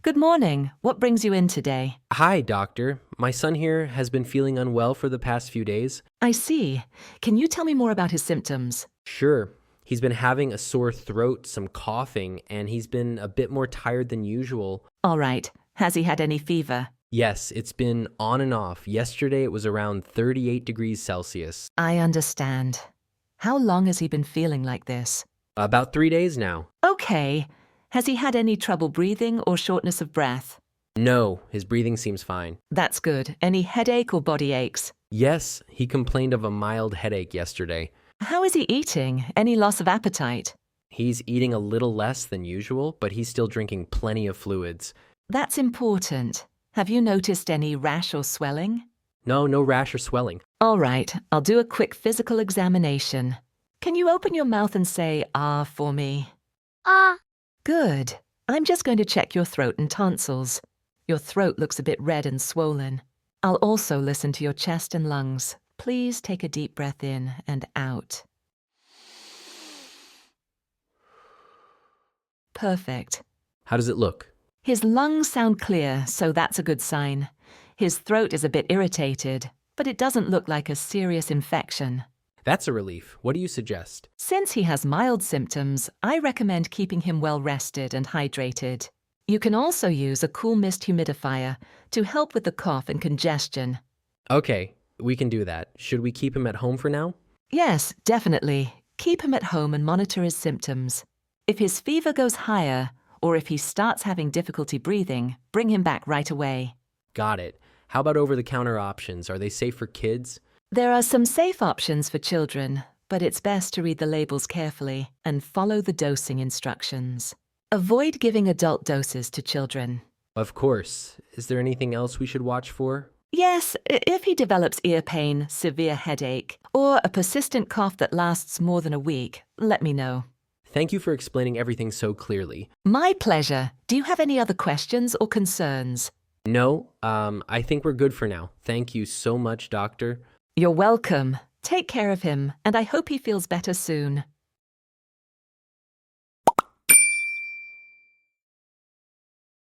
Good morning. What brings you in today? Hi, doctor. My son here has been feeling unwell for the past few days. I see. Can you tell me more about his symptoms? Sure, he's been having a sore throat, some coughing, and he's been a bit more tired than usual. All right. Has he had any fever? Yes, it's been on and off. Yesterday it was around 38 degrees Celsius. I understand. How long has he been feeling like this? About 3 days now. Okay. Has he had any trouble breathing or shortness of breath? No, his breathing seems fine. That's good. Any headache or body aches? Yes, he complained of a mild headache yesterday. How is he eating? Any loss of appetite? He's eating a little less than usual, but he's still drinking plenty of fluids. That's important. Have you noticed any rash or swelling? No rash or swelling. All right. I'll do a quick physical examination. Can you open your mouth and say, "ah" for me? Ah, Good. I'm just going to check your throat and tonsils. Your throat looks a bit red and swollen. I'll also listen to your chest and lungs. Please take a deep breath in and out. Perfect. How does it look? His lungs sound clear, so that's a good sign. His throat is a bit irritated, but it doesn't look like a serious infection. That's a relief. What do you suggest? Since he has mild symptoms, I recommend keeping him well rested and hydrated. You can also use a cool mist humidifier to help with the cough and congestion. Okay, we can do that. Should we keep him at home for now? Yes, definitely. Keep him at home and monitor his symptoms. If his fever goes higher, or if he starts having difficulty breathing, bring him back right away. Got it. How about over-the-counter options? Are they safe for kids? There are some safe options for children, but it's best to read the labels carefully and follow the dosing instructions. Avoid giving adult doses to children. Of course. Is there anything else we should watch for? Yes, if he develops ear pain, severe headache, or a persistent cough that lasts more than a week, let me know. Thank you for explaining everything so clearly. My pleasure. Do you have any other questions or concerns? No, I think we're good for now. Thank you so much, doctor. You're welcome. Take care of him, and I hope he feels better soon.